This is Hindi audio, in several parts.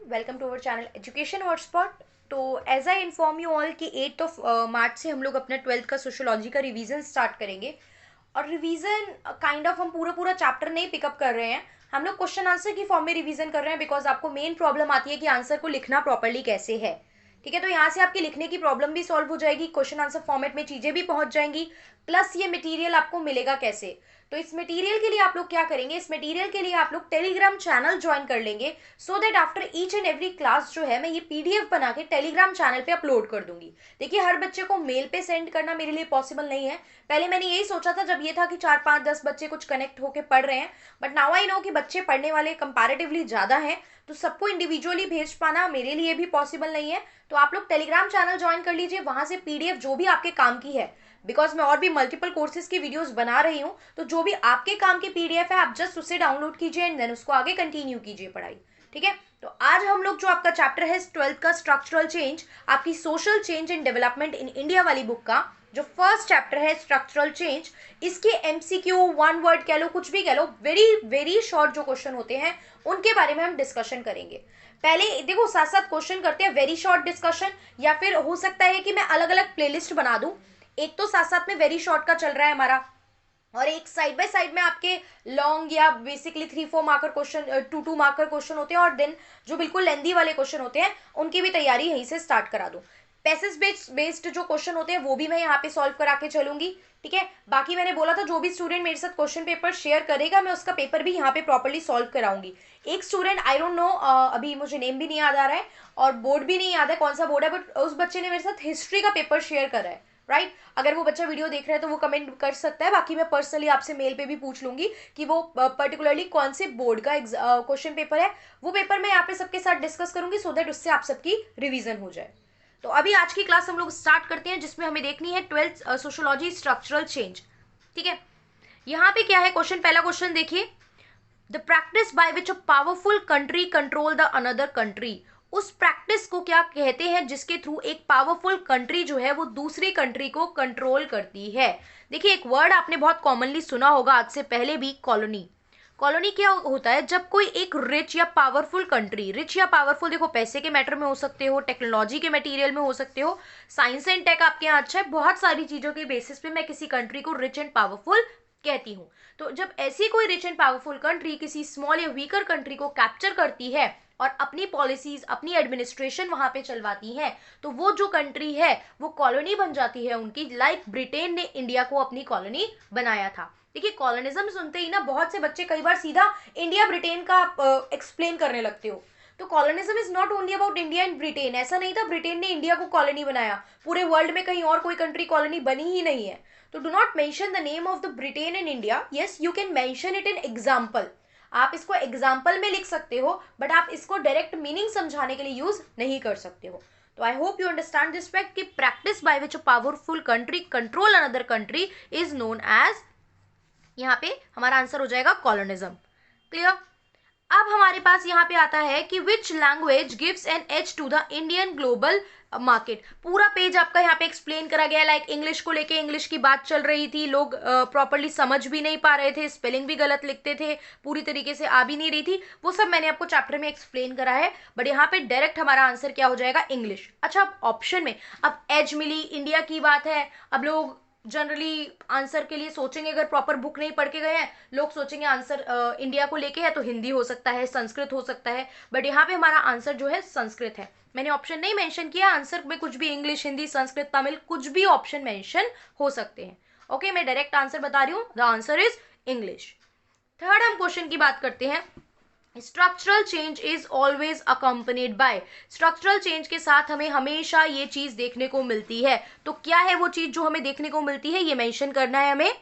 Welcome to our channel education hotspot. तो as I inform you all कि 8 ऑफ मार्च से हम लोग अपना 12th का सोशोलॉजी का रिवीजन स्टार्ट करेंगे। और रिवीजन काइंड ऑफ हम पूरा पूरा चैप्टर नहीं पिकअप कर रहे हैं, हम लोग क्वेश्चन आंसर की फॉर्म में रिवीजन कर रहे हैं, बिकॉज आपको मेन प्रॉब्लम आती है कि आंसर को लिखना प्रॉपरली कैसे है। ठीक है, तो यहाँ से आपकी लिखने की प्रॉब्लम भी सॉल्व हो जाएगी, क्वेश्चन आंसर फॉर्मेट में चीजें भी पहुंच जाएंगी, प्लस ये मटेरियल आपको मिलेगा कैसे। तो इस मटेरियल के लिए आप लोग क्या करेंगे, इस मटेरियल के लिए आप लोग टेलीग्राम चैनल ज्वाइन कर लेंगे, so that after each and every class जो है मैं ये पीडीएफ बना के टेलीग्राम चैनल पे अपलोड कर दूंगी। देखिए, हर बच्चे को मेल पे सेंड करना मेरे लिए पॉसिबल नहीं है। पहले मैंने यही सोचा था जब ये था कि 4 5 10 बच्चे कुछ कनेक्ट होकर पढ़ रहे हैं, बट नाउ आई नो कि बच्चे पढ़ने वाले कंपैरेटिवली ज्यादा हैं, तो सबको इंडिविजुअली भेज पाना मेरे लिए भी पॉसिबल नहीं है। तो आप लोग टेलीग्राम चैनल ज्वाइन कर लीजिए, वहां से पीडीएफ जो भी आपके काम की है, बिकॉज मैं और भी मल्टीपल कोर्सेज की वीडियोस बना रही हूँ, तो जो भी आपके काम की पीडीएफ है आप जस्ट उसे डाउनलोड कीजिए एंड देन उसको आगे कंटिन्यू कीजिए पढ़ाई। ठीक है, तो आज हम लोग जो आपका चैप्टर है 12th का स्ट्रक्चरल चेंज, आपकी social change and development in India वाली बुक का जो फर्स्ट चैप्टर है स्ट्रक्चरल चेंज, इसके एमसीक्यू, वन वर्ड कह लो, कुछ भी कह लो, वेरी वेरी शॉर्ट जो क्वेश्चन होते हैं उनके बारे में हम डिस्कशन करेंगे। पहले देखो, साथ साथ क्वेश्चन करते हैं वेरी शॉर्ट डिस्कशन, या फिर हो सकता है कि मैं अलग अलग प्लेलिस्ट बना दूं। एक तो साथ साथ में वेरी शॉर्ट का चल रहा है हमारा, और एक साइड बाय साइड में आपके लॉन्ग या basically 3 4 marker question, 2 2 marker question होते हैं, और देन जो बिल्कुल लेंदी वाले क्वेश्चन होते हैं उनकी भी तैयारी यहीं से स्टार्ट करा दूं। पैसेज बेस्ड जो क्वेश्चन होते हैं वो भी मैं यहाँ पे सॉल्व करा के चलूंगी। ठीक है, बाकी मैंने बोला था जो भी स्टूडेंट मेरे साथ क्वेश्चन पेपर शेयर करेगा मैं उसका पेपर भी यहाँ पे प्रॉपर्ली सॉल्व कराऊंगी। एक स्टूडेंट, आई डोंट नो, अभी मुझे नेम भी नहीं याद आ रहा है और बोर्ड भी नहीं याद है कौन सा बोर्ड है, बट उस बच्चे ने मेरे साथ हिस्ट्री का पेपर शेयर करा है। राइट, अगर वो बच्चा वीडियो देख रहा है तो वो कमेंट कर सकता है, बाकी मैं पर्सनली आपसे मेल पे भी पूछ लूंगी कि वो पर्टिकुलरली कौन से बोर्ड का क्वेश्चन पेपर है। वो पेपर मैं यहाँ पे सबके साथ डिस्कस करूंगी, सो दैट उससे आप सबकी रिवीजन हो जाए। तो अभी आज की क्लास हम लोग स्टार्ट करते हैं, जिसमें हमें देखनी है 12th सोशोलॉजी स्ट्रक्चरल चेंज। ठीक है, यहाँ पे क्या है क्वेश्चन, पहला क्वेश्चन देखिए, the practice by which a powerful country control the another country. उस प्रैक्टिस को क्या कहते हैं जिसके थ्रू एक पावरफुल कंट्री जो है वो दूसरी कंट्री को कंट्रोल करती है। देखिए, एक वर्ड आपने बहुत कॉमनली सुना होगा आज से पहले भी, कॉलोनी। कॉलोनी क्या होता है, जब कोई एक रिच या पावरफुल कंट्री, रिच या पावरफुल देखो पैसे के मैटर में हो सकते हो, टेक्नोलॉजी के मटेरियल में हो सकते हो, साइंस एंड टेक आपके यहाँ अच्छा है, बहुत सारी चीजों के बेसिस पे मैं किसी कंट्री को रिच एंड पावरफुल कहती हूँ। तो जब ऐसी कोई रिच एंड पावरफुल कंट्री किसी स्मॉल या वीकर कंट्री को कैप्चर करती है और अपनी पॉलिसीज, अपनी एडमिनिस्ट्रेशन वहां पे चलवाती है, तो वो जो कंट्री है वो कॉलोनी बन जाती है उनकी, लाइक ब्रिटेन ने इंडिया को अपनी कॉलोनी बनाया था। देखिए, कॉलोनिज्म सुनते ही ना बहुत से बच्चे कई बार सीधा इंडिया ब्रिटेन का एक्सप्लेन करने लगते हो। तो colonialism is not only about India and Britain, ऐसा नहीं था ब्रिटेन ने इंडिया को कॉलोनी बनाया, पूरे वर्ल्ड में कहीं और कोई कंट्री कॉलोनी बनी ही नहीं है। तो do not mention the name of the Britain in India, yes you can mention it in example, आप इसको एग्जाम्पल में लिख सकते हो, बट आप इसको डायरेक्ट मीनिंग समझाने के लिए यूज नहीं कर सकते हो। तो I hope you understand this fact कि practice by which a powerful country control another country is known as, यहाँ पे हमारा आंसर हो जाएगा कॉलोनिज्म। क्लियर। अब हमारे पास यहाँ पे आता है कि which language gives an edge to the Indian global market. पूरा पेज आपका यहाँ पे एक्सप्लेन करा गया है, लाइक इंग्लिश को लेके इंग्लिश की बात चल रही थी, लोग प्रॉपरली समझ भी नहीं पा रहे थे, स्पेलिंग भी गलत लिखते थे, पूरी तरीके से आ भी नहीं रही थी, वो सब मैंने आपको चैप्टर में एक्सप्लेन करा है, बट यहाँ पे डायरेक्ट हमारा आंसर क्या हो जाएगा, इंग्लिश। अच्छा, अब ऑप्शन में अब एज मिली, इंडिया की बात है, अब लोग जनरली आंसर के लिए सोचेंगे, अगर प्रॉपर बुक नहीं पढ़ के गए हैं लोग सोचेंगे आंसर इंडिया को लेके है, तो हिंदी हो सकता है, संस्कृत हो सकता है, बट यहाँ पे हमारा आंसर जो है संस्कृत है। मैंने ऑप्शन नहीं मेंशन किया, आंसर में कुछ भी इंग्लिश, हिंदी, संस्कृत, तमिल, कुछ भी ऑप्शन मेंशन हो सकते हैं। ओके, मैं डायरेक्ट आंसर बता रही हूँ, the answer is English. Third हम क्वेश्चन की बात करते हैं, structural change is always accompanied by. Structural change के साथ हमें हमेशा ये चीज देखने को मिलती है, तो क्या है वो चीज जो हमें देखने को मिलती है, ये मेंशन करना है हमें।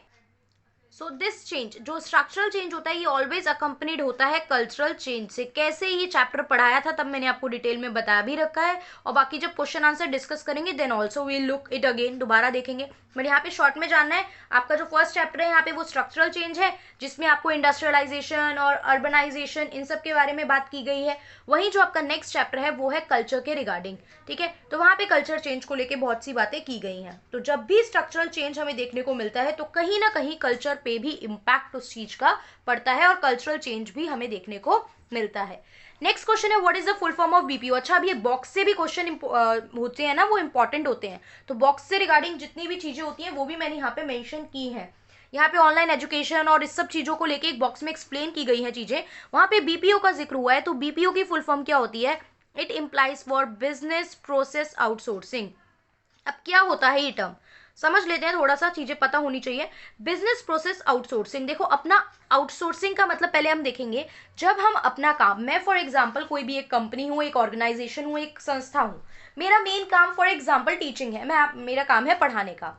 सो दिस चेंज, जो स्ट्रक्चरल चेंज होता है, ये ऑलवेज अकम्पनीड होता है कल्चरल चेंज से। कैसे, ये चैप्टर पढ़ाया था तब मैंने आपको डिटेल में बता भी रखा है, और बाकी जब क्वेश्चन आंसर डिस्कस करेंगे then also we'll look it again, दोबारा देखेंगे, बट यहाँ पे शॉर्ट में जानना है। आपका जो फर्स्ट चैप्टर है यहाँ पे वो स्ट्रक्चरल चेंज है, जिसमें आपको इंडस्ट्रियलाइजेशन और अर्बनाइजेशन इन सब के बारे में बात की गई है। वहीं जो आपका नेक्स्ट चैप्टर है वो है कल्चर के रिगार्डिंग। ठीक है, तो वहां पे कल्चर चेंज को लेके बहुत सी बातें की गई हैं। तो जब भी स्ट्रक्चरल चेंज हमें देखने को मिलता है तो कहीं ना कहीं कल्चर पे भी इम्पैक्ट उस चीज का पड़ता है, और कल्चरल चेंज भी हमें देखने को मिलता है। नेक्स्ट क्वेश्चन है what is the full form of BPO. अच्छा, अब ये बॉक्स से भी क्वेश्चन होते हैं ना, वो इंपॉर्टेंट होते हैं, तो बॉक्स से रिगार्डिंग जितनी भी चीजें होती हैं वो भी मैंने यहाँ पे मेंशन की हैं। यहाँ पे ऑनलाइन एजुकेशन और इस सब चीजों को लेके एक बॉक्स में एक्सप्लेन की गई है चीजें, वहां पे बीपीओ का जिक्र हुआ है। तो बीपीओ की फुल फॉर्म क्या होती है? It implies for business process outsourcing. अब क्या होता है ये टर्म, समझ लेते हैं, थोड़ा सा चीजें पता होनी चाहिए। बिजनेस प्रोसेस आउटसोर्सिंग, देखो अपना आउटसोर्सिंग का मतलब पहले हम देखेंगे, जब हम अपना काम, मैं फॉर एग्जांपल कोई भी एक कंपनी हूँ, एक ऑर्गेनाइजेशन हूँ, एक संस्था हूँ, मेरा मेन काम फॉर एग्जांपल टीचिंग है, मेरा काम है पढ़ाने का।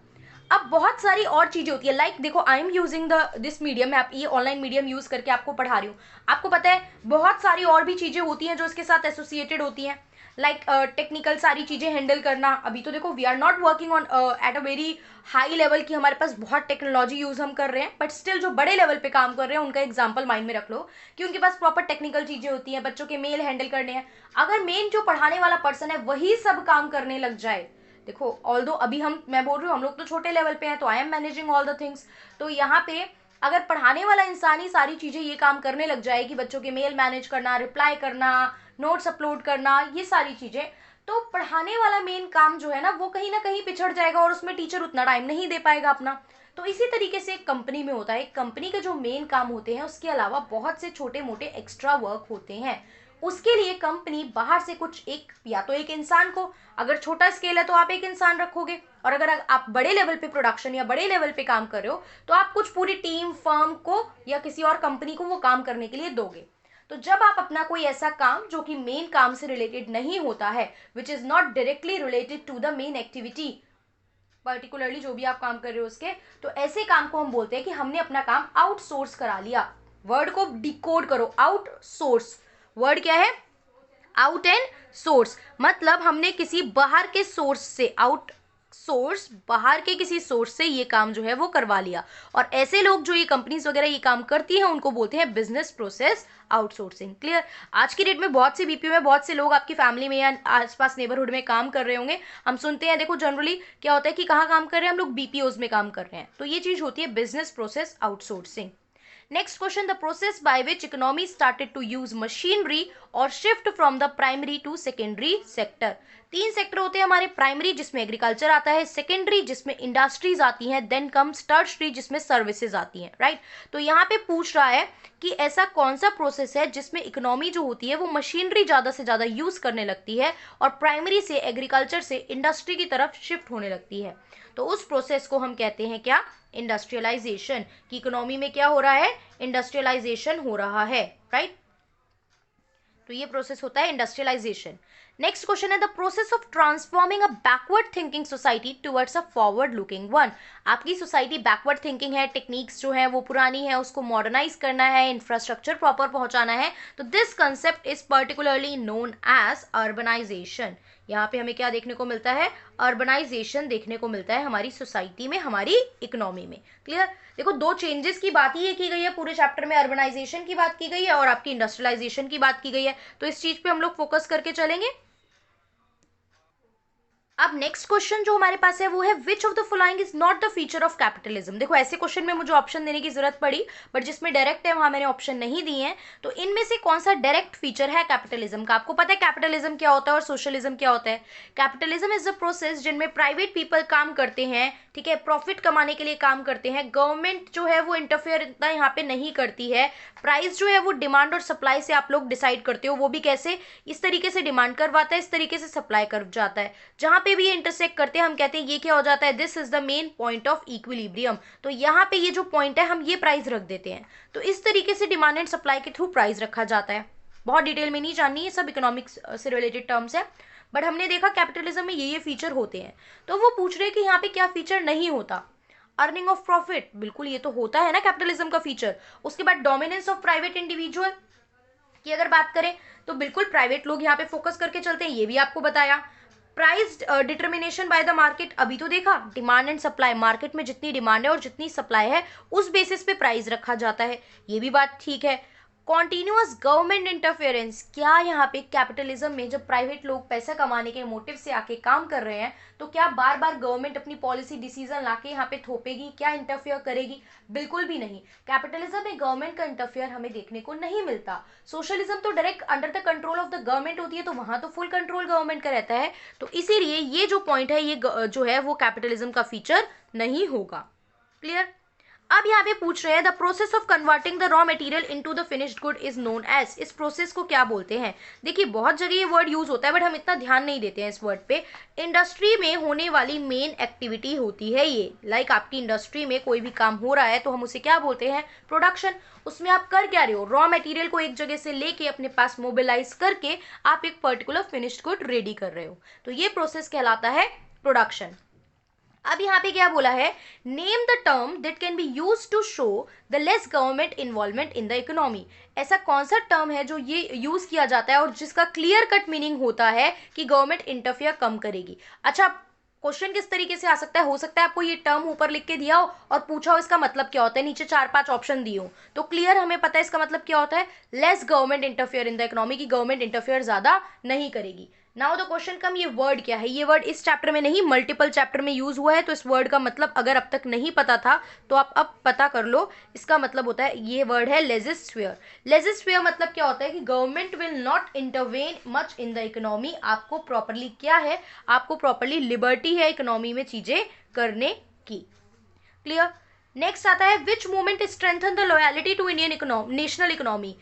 अब बहुत सारी और चीजें होती है, लाइक देखो I am using this medium, मैं ये ऑनलाइन मीडियम यूज करके आपको पढ़ा रही हूँ। आपको पता है बहुत सारी और भी चीजें होती हैं जो इसके साथ एसोसिएटेड होती हैं, लाइक टेक्निकल सारी चीजें हैंडल करना। अभी तो देखो we are not working on at a very high level की हमारे पास बहुत टेक्नोलॉजी यूज हम कर रहे हैं, बट स्टिल जो बड़े लेवल पे काम कर रहे हैं उनका एग्जांपल माइंड में रख लो कि उनके पास प्रॉपर टेक्निकल चीजें होती हैं, बच्चों के मेल हैंडल करने हैं। अगर मेन जो पढ़ाने वाला पर्सन है वही सब काम करने लग जाए, देखो ऑल्दो अभी मैं बोल रही हूँ हम लोग तो छोटे लेवल पे हैं, तो I am managing all the things, तो यहाँ पे अगर पढ़ाने वाला इंसान ही सारी चीजें ये काम करने लग जाए कि बच्चों के मेल मैनेज करना, रिप्लाई करना, नोट्स अपलोड करना, ये सारी चीजें, तो पढ़ाने वाला मेन काम जो है ना कहीं ना कहीं पिछड़ जाएगा और उसमें टीचर उतना टाइम नहीं दे पाएगा अपना। तो इसी तरीके से एक कंपनी में होता है, एक कंपनी के जो मेन काम होते हैं उसके अलावा बहुत से छोटे मोटे एक्स्ट्रा वर्क होते हैं। उसके लिए कंपनी बाहर से कुछ एक, या तो एक इंसान को, अगर छोटा स्केल है तो आप एक इंसान रखोगे, और अगर आप बड़े लेवल पे प्रोडक्शन या बड़े लेवल पे काम कर रहे हो तो आप कुछ पूरी टीम, फर्म को या किसी और कंपनी को वो काम करने के लिए दोगे। तो जब आप अपना कोई ऐसा काम जो कि मेन काम से रिलेटेड नहीं होता है, which is not directly related to the main activity, particularly जो भी आप काम कर रहे हो उसके, तो ऐसे काम को हम बोलते हैं कि हमने अपना काम आउटसोर्स करा लिया। वर्ड को डिकोड करो, आउटसोर्स, वर्ड क्या है? आउट एंड सोर्स, मतलब हमने किसी बाहर के सोर्स से, आउट सोर्स, बाहर के किसी सोर्स से ये काम जो है वो करवा लिया। और ऐसे लोग जो ये कंपनीज वगैरह ये काम करती हैं उनको बोलते हैं बिजनेस प्रोसेस आउटसोर्सिंग। क्लियर? आज की डेट में बहुत से बीपीओ में बहुत से लोग आपकी फैमिली में या आसपास नेबरहुड में काम कर रहे होंगे। हम सुनते हैं, देखो जनरली क्या होता है कि कहाँ काम कर रहे हैं हम लोग? बीपीओज में काम कर रहे हैं। तो ये चीज होती है business process outsourcing. Next question, the process by which economy started to use machinery और shift from the primary to secondary sector। तीन सेक्टर होते हैं हमारे, प्राइमरी जिसमें एग्रीकल्चर आता है, सेकेंडरी जिसमें इंडस्ट्रीज आती हैं, देन कम्स टर्शरी जिसमें सर्विसेज आती हैं, राइट। तो यहाँ पे पूछ रहा है कि ऐसा कौन सा प्रोसेस है जिसमें इकोनॉमी जो होती है वो मशीनरी ज़्यादा से ज़्यादा यूज़ करने लगती है और प्राइमरी से, एग्रीकल्चर से इंडस्ट्री की तरफ शिफ्ट होने लगती है। तो उस प्रोसेस को हम कहते हैं क्या? इंडस्ट्रियलाइजेशन। की इकोनॉमी में क्या हो रहा है? इंडस्ट्रियलाइजेशन हो रहा है, राइट। तो ये प्रोसेस होता है इंडस्ट्रियलाइजेशन। नेक्स्ट क्वेश्चन है the process of transforming a backward thinking society towards a forward looking one. आपकी सोसाइटी बैकवर्ड थिंकिंग है, टेक्निक्स जो है वो पुरानी है, उसको मॉडर्नाइज करना है, इंफ्रास्ट्रक्चर प्रॉपर पहुंचाना है, तो this concept is particularly known as urbanisation. यहाँ पे हमें क्या देखने को मिलता है? अर्बनाइजेशन देखने को मिलता है हमारी सोसाइटी में, हमारी इकोनॉमी में। क्लियर? देखो दो चेंजेस की बात ही की गई है पूरे चैप्टर में, अर्बनाइजेशन की बात की गई है और आपकी इंडस्ट्रियलाइजेशन की बात की गई है, तो इस चीज पे हम लोग फोकस करके चलेंगे। अब नेक्स्ट क्वेश्चन जो हमारे पास है वो है which of the following is not the feature of capitalism. देखो ऐसे क्वेश्चन में मुझे ऑप्शन देने की जरूरत पड़ी, बट जिसमें डायरेक्ट है वहां मैंने ऑप्शन नहीं दिए हैं। तो इनमें से कौन सा डायरेक्ट फीचर है कैपिटलिज्म का? आपको पता है कैपिटलिज्म क्या होता है और सोशलिज्म क्या होता है? कैपिटलिज्म इज द प्रोसेस जिनमें प्राइवेट पीपल काम करते हैं, ठीक है, प्रॉफिट कमाने के लिए काम करते हैं, गवर्नमेंट जो है वो इंटरफेयर इतना यहाँ पे नहीं करती है, प्राइस जो है वो डिमांड और सप्लाई से आप लोग डिसाइड करते हो, वो भी कैसे? इस तरीके से डिमांड करवाता है, इस तरीके से सप्लाई कर जाता है, जहां पे भी ये इंटरसेक्ट करते हैं हम कहते हैं ये क्या हो जाता है? This is the main point of equilibrium. तो यहाँ पे ये जो पॉइंट है हम ये प्राइस रख देते हैं, तो इस तरीके से डिमांड एंड सप्लाई के थ्रू प्राइस रखा जाता है। बहुत डिटेल में नहीं जाननी है, सब इकोनॉमिक्स से रिलेटेड टर्म्स है, बट हमने देखा कैपिटलिज्म में ये फीचर होते हैं। तो वो पूछ रहे हैं कि यहाँ पे क्या फीचर नहीं होता? अर्निंग ऑफ प्रॉफिट, बिल्कुल ये तो होता है ना कैपिटलिज्म का फीचर। उसके बाद डोमिनेंस ऑफ प्राइवेट इंडिविजुअल की अगर बात करें तो बिल्कुल प्राइवेट लोग यहाँ पे फोकस करके चलते हैं, ये भी आपको बताया। Price determination by the market, अभी तो देखा डिमांड एंड सप्लाई, मार्केट में जितनी डिमांड है और जितनी सप्लाई है उस बेसिस पे प्राइस रखा जाता है, ये भी बात ठीक है। कॉन्टिन्यूअस गवर्नमेंट इंटरफेरेंस, क्या यहाँ पे कैपिटलिज्म में जब प्राइवेट लोग पैसा कमाने के मोटिव से आके काम कर रहे हैं तो क्या बार बार गवर्नमेंट अपनी पॉलिसी डिसीजन लाके यहाँ पे थोपेगी, क्या इंटरफेयर करेगी? बिल्कुल भी नहीं। कैपिटलिज्म में गवर्नमेंट का इंटरफेयर हमें देखने को नहीं मिलता। सोशलिज्म तो direct under the control of the government होती है, तो वहां तो फुल कंट्रोल गवर्नमेंट का रहता है। तो इसीलिए ये जो पॉइंट है, ये जो है वो कैपिटलिज्म का फीचर नहीं होगा। क्लियर? अब यहाँ पे पूछ रहे हैं the process of converting the raw material into the finished good is known as, इस प्रोसेस को क्या बोलते हैं? देखिए बहुत जगह ये वर्ड यूज होता है बट हम इतना ध्यान नहीं देते हैं इस वर्ड पे। इंडस्ट्री में होने वाली मेन एक्टिविटी होती है ये, लाइक आपकी इंडस्ट्री में कोई भी काम हो रहा है तो हम उसे क्या बोलते हैं? प्रोडक्शन। उसमें आप कर क्या रहे हो? रॉ मटेरियल को एक जगह से लेके अपने पास मोबिलाइज करके आप एक पर्टिकुलर फिनिश्ड गुड रेडी कर रहे हो, तो ये प्रोसेस कहलाता है प्रोडक्शन। अब यहाँ पे क्या बोला है? Name the term that can be use to show the less government involvement in the economy. ऐसा कौन सा टर्म है जो ये यूज किया जाता है और जिसका क्लियर कट मीनिंग होता है कि गवर्नमेंट इंटरफेयर कम करेगी? अच्छा, क्वेश्चन किस तरीके से आ सकता है? हो सकता है आपको ये टर्म ऊपर लिख के दिया हो और पूछा हो इसका मतलब क्या होता है, नीचे 4-5 ऑप्शन दिए हो, तो क्लियर हमें पता है इसका मतलब क्या होता है, less government interfere in the economy, की गवर्नमेंट इंटरफेयर ज्यादा नहीं करेगी। नाउ द क्वेश्चन कम, ये वर्ड क्या है? ये वर्ड इस चैप्टर में नहीं, मल्टीपल चैप्टर में यूज हुआ है, तो इस वर्ड का मतलब अगर अब तक नहीं पता था तो आप अब पता कर लो। इसका मतलब होता है, ये वर्ड है लेजिस्फेयर। लेजिस्फेयर मतलब क्या होता है कि government will not intervene much in the economy. आपको प्रॉपरली क्या है, आपको प्रॉपरली लिबर्टी है इकोनॉमी में चीजें करने की। क्लियर? नेक्स्ट आता है which movement strengthen the loyalty to Indian national economy.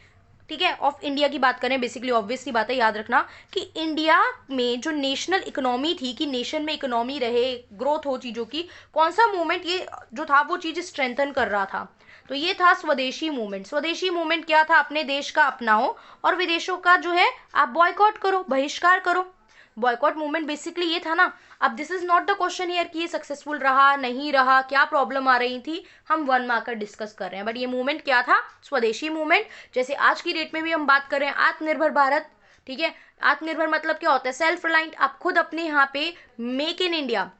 ठीक है, ऑफ इंडिया की बात करें, बेसिकली ऑब्वियस सी बात है, याद रखना कि इंडिया में जो नेशनल इकोनॉमी थी, कि नेशन में इकोनॉमी रहे, ग्रोथ हो चीज़ों की, कौन सा मूवमेंट ये जो था वो चीज़ स्ट्रेंथन कर रहा था? तो ये था स्वदेशी मूवमेंट। स्वदेशी मूवमेंट क्या था? अपने देश का अपनाओ और विदेशों का जो है आप बॉयकॉट करो, बहिष्कार करो। बॉयकॉट मूवमेंट बेसिकली ये था ना। अब this is not the question here कि ये सक्सेसफुल रहा नहीं रहा, क्या प्रॉब्लम आ रही थी, हम 1 मार्क का डिस्कस कर रहे हैं, बट ये मूवमेंट क्या था? स्वदेशी मूवमेंट। जैसे आज की डेट में भी हम बात कर रहे हैं आत्मनिर्भर भारत। ठीक है, आत्मनिर्भर मतलब क्या होता है? Self reliant. आप खुद अपने यहाँ पे make in India,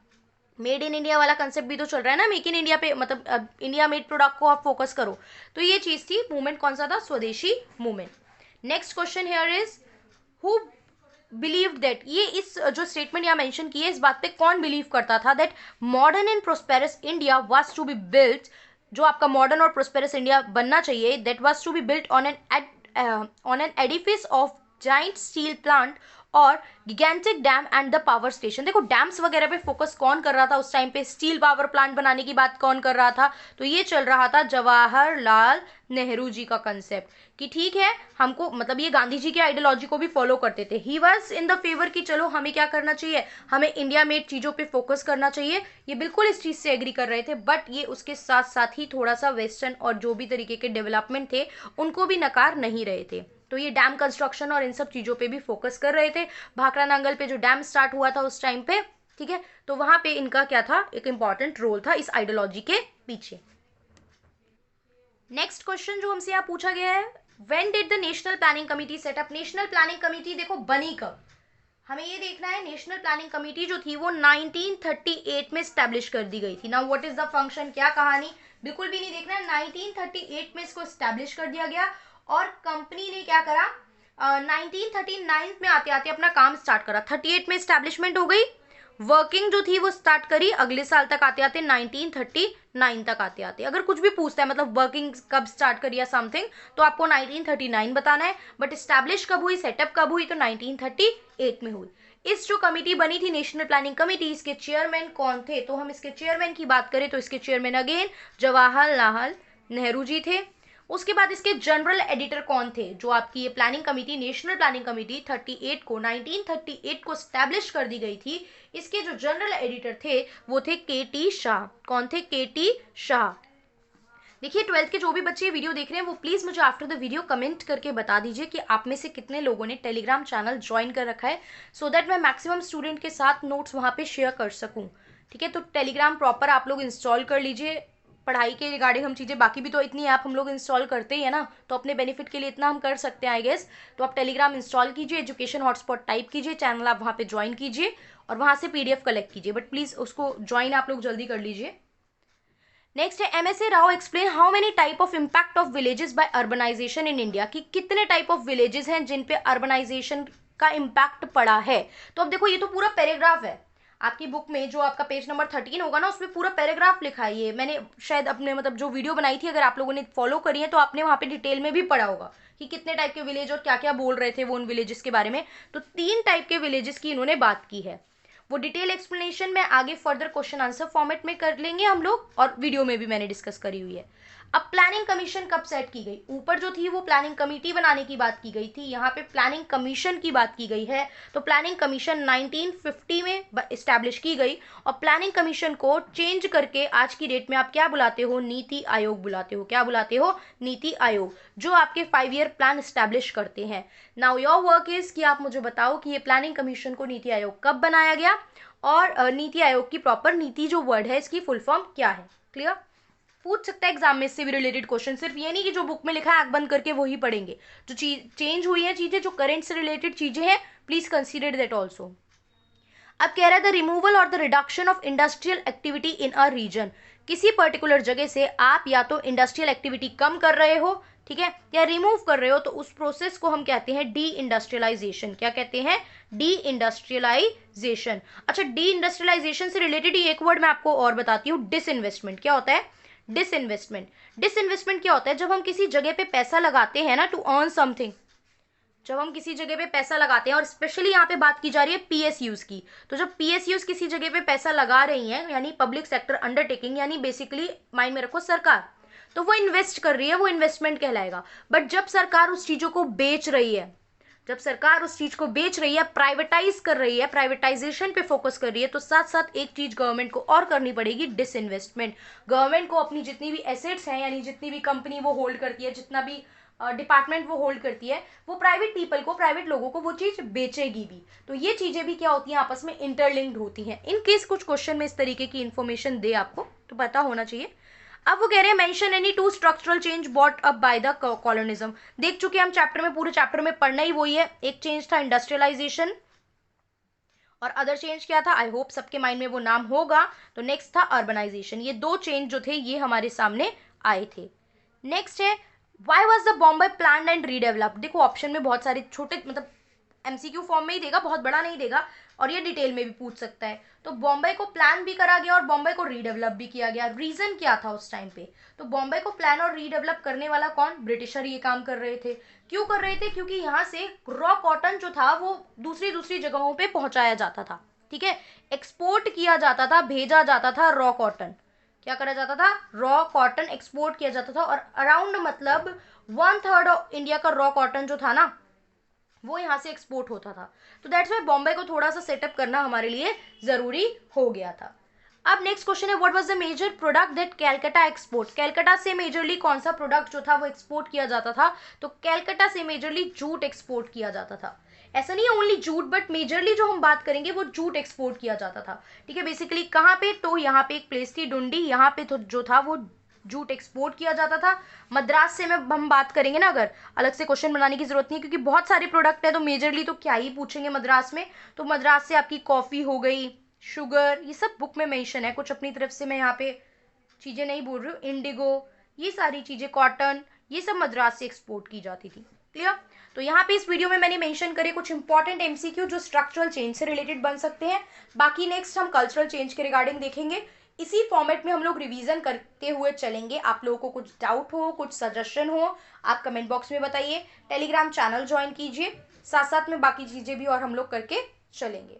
made in India वाला कंसेप्ट भी तो चल रहा है ना, मेक इन इंडिया पे, मतलब इंडिया मेड प्रोडक्ट को आप फोकस करो। तो ये चीज थी, मूवमेंट कौन सा था? स्वदेशी movement. Next question here is who believe that, ये इस जो स्टेटमेंट यहाँ मेंशन की है, इस बात पे कौन बिलीव करता था that modern and prosperous India was to be built, जो आपका मॉडर्न और प्रोस्पेरस इंडिया बनना चाहिए, that was to be built on an edifice of giant steel plant और gigantic dam and the power station. देखो डैम्स वगैरह पे फोकस कौन कर रहा था उस टाइम पे? स्टील पावर प्लांट बनाने की बात कौन कर रहा था? तो ये चल रहा था जवाहरलाल नेहरू जी का कंसेप्ट, कि ठीक है हमको, मतलब ये गांधी जी की आइडियोलॉजी को भी फॉलो करते थे। He was in the favour कि चलो हमें क्या करना चाहिए, हमें इंडिया मेड चीजों पे फोकस करना चाहिए। ये बिल्कुल इस चीज से एग्री कर रहे थे, बट ये उसके साथ साथ ही थोड़ा सा वेस्टर्न और जो भी तरीके के डेवलपमेंट थे उनको भी नकार नहीं रहे थे। तो ये डैम कंस्ट्रक्शन और इन सब चीजों पे भी फोकस कर रहे थे। भाखड़ा नांगल पे जो डैम स्टार्ट हुआ था उस टाइम पे, ठीक है, तो वहां पे इनका क्या था? एक इंपॉर्टेंट रोल था इस आइडियोलॉजी के पीछे। नेक्स्ट क्वेश्चन जो हमसे यहाँ पूछा गया है, when did the national planning committee set up? National planning committee देखो बनी कब, हमें ये देखना है। नेशनल प्लानिंग कमिटी जो थी वो 1938 में स्टैब्लिश कर दी गई थी। Now what is the function, क्या कहानी, बिल्कुल भी नहीं देखना है। 1938 में इसको स्टैब्लिश कर दिया गया और कंपनी ने क्या करा, 1939 में आते आते अपना काम स्टार्ट करा। 38 में स्टैब्लिशमेंट हो गई, वर्किंग जो थी वो स्टार्ट करी अगले साल तक आते आते 1939 तक आते आते। अगर कुछ भी पूछता है मतलब वर्किंग कब स्टार्ट करी या समथिंग, तो आपको 1939 बताना है, बट स्टैब्लिश कब हुई, सेटअप कब हुई, तो 1938 में हुई। इस जो कमिटी बनी थी नेशनल प्लानिंग कमिटी, इसके चेयरमैन कौन थे? तो हम इसके चेयरमैन की बात करें तो इसके चेयरमैन अगेन जवाहरलाल नेहरू जी थे। उसके बाद इसके जनरल एडिटर कौन थे? जो आपकी ये planning committee, national planning committee 1938 को स्टैब्लिश कर दी गई थी, इसके जो जनरल एडिटर थे वो थे के.टी. शाह। कौन थे? के.टी. शाह। देखिए 12th के जो भी बच्चे वीडियो देख रहे हैं वो प्लीज मुझे आफ्टर द वीडियो कमेंट करके बता दीजिए कि आप में से कितने लोगों ने टेलीग्राम चैनल ज्वाइन कर रखा है, सो दैट मैं मैक्सिमम स्टूडेंट के साथ नोट्स वहाँ पे शेयर कर सकूँ। ठीक है, तो टेलीग्राम प्रॉपर आप लोग इंस्टॉल कर लीजिए। पढ़ाई के रिगार्डिंग हम चीज़ें, बाकी भी तो इतनी ऐप हम लोग इंस्टॉल करते ही है ना, तो अपने बेनिफिट के लिए इतना हम कर सकते हैं आई गेस। तो आप टेलीग्राम इंस्टॉल कीजिए, एजुकेशन हॉटस्पॉट टाइप कीजिए, चैनल आप वहाँ पे ज्वाइन कीजिए और वहाँ से PDF कलेक्ट कीजिए, बट प्लीज़ उसको ज्वाइन आप लोग जल्दी कर लीजिए। नेक्स्ट है MSA Rao explain how many type of impact of villages by urbanisation in India, कि कितने टाइप ऑफ विलेजेस हैं जिन पे अर्बनाइजेशन का इम्पैक्ट पड़ा है। तो अब देखो ये तो पूरा पैराग्राफ है आपकी बुक में, जो आपका पेज नंबर 13 होगा ना, उसमें पूरा पैराग्राफ लिखा है। ये मैंने शायद अपने मतलब जो वीडियो बनाई थी, अगर आप लोगों ने फॉलो करी है तो आपने वहाँ पे डिटेल में भी पढ़ा होगा कि कितने टाइप के विलेज और क्या क्या बोल रहे थे वो उन विलेजेस के बारे में। तो 3 टाइप के विलेजेस की इन्होंने बात की है। वो डिटेल एक्सप्लेनेशन में आगे फर्दर क्वेश्चन आंसर फॉर्मेट में कर लेंगे हम लोग, और वीडियो में भी मैंने डिस्कस करी हुई है। अब प्लानिंग कमीशन कब सेट की गई, ऊपर जो थी वो प्लानिंग कमेटी बनाने की बात की गई थी, यहाँ पे प्लानिंग कमीशन की बात की गई है। तो प्लानिंग कमीशन 1950 में इस्टेब्लिश की गई, और प्लानिंग कमीशन को चेंज करके आज की डेट में आप क्या बुलाते हो, नीति आयोग बुलाते हो। क्या बुलाते हो, नीति आयोग, जो आपके 5 ईयर प्लान इस्टेब्लिश करते हैं। नाउ योर वर्क इज कि आप मुझे बताओ कि ये प्लानिंग कमीशन को नीति आयोग कब बनाया गया, और नीति आयोग की प्रॉपर नीति जो वर्ड है इसकी फुल फॉर्म क्या है। क्लियर, पूछ सकता है एग्जाम में इससे भी रिलेटेड क्वेश्चन। सिर्फ ये नहीं कि जो बुक में लिखा है आंख बंद करके वही पढ़ेंगे, जो चीज चेंज हुई है चीजें, जो करंट से रिलेटेड चीजें हैं, प्लीज कंसीडर दैट ऑल्सो। अब कह रहा है द रिमूवल और the reduction of industrial activity in a region, किसी पर्टिकुलर जगह से आप या तो इंडस्ट्रियल एक्टिविटी कम कर रहे हो, ठीक है, या रिमूव कर रहे हो, तो उस प्रोसेस को हम कहते हैं डी इंडस्ट्रियलाइजेशन। क्या कहते हैं, डी इंडस्ट्रियलाइजेशन। अच्छा, डी इंडस्ट्रियलाइजेशन से रिलेटेड एक वर्ड मैं आपको और बताती हूँ, डिसइन्वेस्टमेंट। क्या होता है, डिसइन्वेस्टमेंट। डिसइन्वेस्टमेंट क्या होता है, जब हम किसी जगह पे पैसा लगाते हैं ना टू अर्न समथिंग, जब हम किसी जगह पे पैसा लगाते हैं, और स्पेशली यहाँ पे बात की जा रही है पीएसयूज की, तो जब पीएसयूज किसी जगह पे पैसा लगा रही हैं, यानी पब्लिक सेक्टर अंडरटेकिंग, यानी बेसिकली माइंड में रखो सरकार, तो वो इन्वेस्ट कर रही है, वो इन्वेस्टमेंट कहलाएगा। बट जब सरकार उस चीजों को बेच रही है, जब सरकार उस चीज को बेच रही है, प्राइवेटाइज कर रही है, प्राइवेटाइजेशन पे फोकस कर रही है, तो साथ साथ एक चीज गवर्नमेंट को और करनी पड़ेगी, डिसइन्वेस्टमेंट। गवर्नमेंट को अपनी जितनी भी एसेट्स हैं, यानी जितनी भी कंपनी वो होल्ड करती है, जितना भी डिपार्टमेंट वो होल्ड करती है, वो प्राइवेट पीपल को, प्राइवेट लोगों को वो चीज बेचेगी भी। तो ये चीजें भी क्या होती हैं, आपस में इंटरलिंक्ड होती हैं। इन केस कुछ क्वेश्चन में इस तरीके की इंफॉर्मेशन दे आपको, तो पता होना चाहिए। अब वो कह रहे हैं mention any 2 structural change bought up by the colonism. देख चुके हम चैप्टर में, पूरे चैप्टर में पढ़ना ही वही है। एक चेंज था इंडस्ट्रियलाइजेशन, और अदर चेंज क्या था, आई होप सबके माइंड में वो नाम होगा। तो नेक्स्ट था अर्बनाइजेशन। ये 2 चेंज जो थे ये हमारे सामने आए थे। नेक्स्ट है why was the Bombay planned and redevelop. देखो ऑप्शन में बहुत सारे छोटे, मतलब एमसीक्यू फॉर्म में ही देगा, बहुत बड़ा नहीं देगा, और ये डिटेल में भी पूछ सकता है। तो बॉम्बे को प्लान भी करा गया और बॉम्बे को रीडेवलप भी किया गया। रीजन क्या था उस टाइम पे, तो बॉम्बे को प्लान और रीडेवलप करने वाला कौन, ब्रिटिशर ये काम कर रहे थे। क्यों कर रहे थे, क्योंकि यहाँ से रॉ कॉटन जो था वो दूसरी दूसरी जगहों पे पहुंचाया जाता था, ठीक है, एक्सपोर्ट किया जाता था, भेजा जाता था रॉ कॉटन। क्या करा जाता था, रॉ कॉटन एक्सपोर्ट किया जाता था, और अराउंड मतलब 1/3 ऑफ इंडिया का रॉ कॉटन जो था ना वो यहाँ से एक्सपोर्ट होता था। तो दैट्स वाई बॉम्बे को थोड़ा सा सेटअप करना हमारे लिए जरूरी हो गया था। अब नेक्स्ट क्वेश्चन है what was the major product that Calcutta export. Calcutta से मेजरली कौन सा प्रोडक्ट जो था वो एक्सपोर्ट किया जाता था, तो कैलकाटा से मेजरली जूट एक्सपोर्ट किया जाता था। ऐसा नहीं है ओनली जूट, बट मेजरली जो हम बात करेंगे वो जूट एक्सपोर्ट किया जाता था, ठीक है। बेसिकली कहाँ पे, तो यहाँ पे एक प्लेस थी डुंडी, यहाँ पे तो जो था वो जूट एक्सपोर्ट किया जाता था। मद्रास से में हम बात करेंगे ना, अगर अलग से क्वेश्चन बनाने की जरूरत नहीं है, क्योंकि बहुत सारे प्रोडक्ट है, तो मेजरली तो क्या ही पूछेंगे मद्रास में। तो मद्रास से आपकी कॉफी हो गई, शुगर, ये सब बुक में मेंशन है, कुछ अपनी तरफ से मैं यहाँ पे चीजें नहीं बोल रही हूँ। इंडिगो, ये सारी चीजें, कॉटन, ये सब मद्रास से एक्सपोर्ट की जाती थी। क्लियर, तो यहाँ पे इस वीडियो में मैंने मेंशन करे कुछ इंपॉर्टेंट एमसीक्यू जो स्ट्रक्चरल चेंज से रिलेटेड बन सकते हैं। बाकी नेक्स्ट हम कल्चरल चेंज के रिगार्डिंग देखेंगे। इसी फॉर्मेट में हम लोग रिवीजन करते हुए चलेंगे। आप लोगों को कुछ डाउट हो, कुछ सजेशन हो, आप कमेंट बॉक्स में बताइए। टेलीग्राम चैनल ज्वाइन कीजिए, साथ साथ में बाकी चीज़ें भी और हम लोग करके चलेंगे।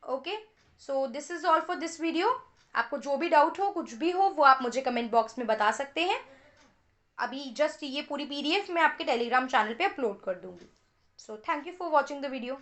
Okay, so this is all for this video. आपको जो भी डाउट हो, कुछ भी हो, वो आप मुझे कमेंट बॉक्स में बता सकते हैं। अभी जस्ट ये पूरी पीडीएफ मैं आपके टेलीग्राम चैनल पे अपलोड कर दूंगी। So thank you for watching the video.